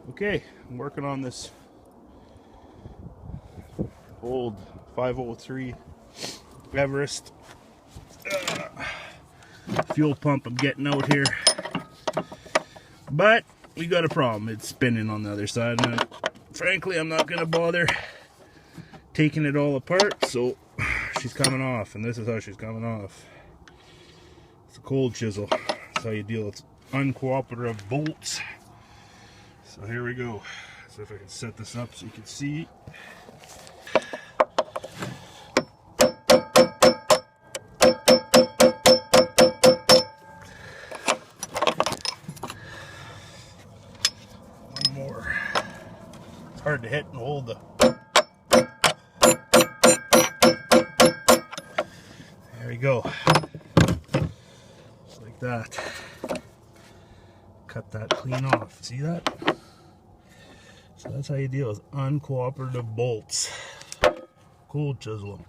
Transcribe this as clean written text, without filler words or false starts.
Okay, I'm working on this old 503 Everest fuel pump I'm getting out here, but we got a problem. It's spinning on the other side, and frankly I'm not gonna bother taking it all apart, so she's coming off, and this is how she's coming off. It's a cold chisel. That's how you deal with uncooperative bolts. So here we go. So if I can set this up so you can see. One more. It's hard to hit and hold the. There we go. Just like that. Cut that clean off. See that? So that's how you deal with uncooperative bolts. Cold chisel.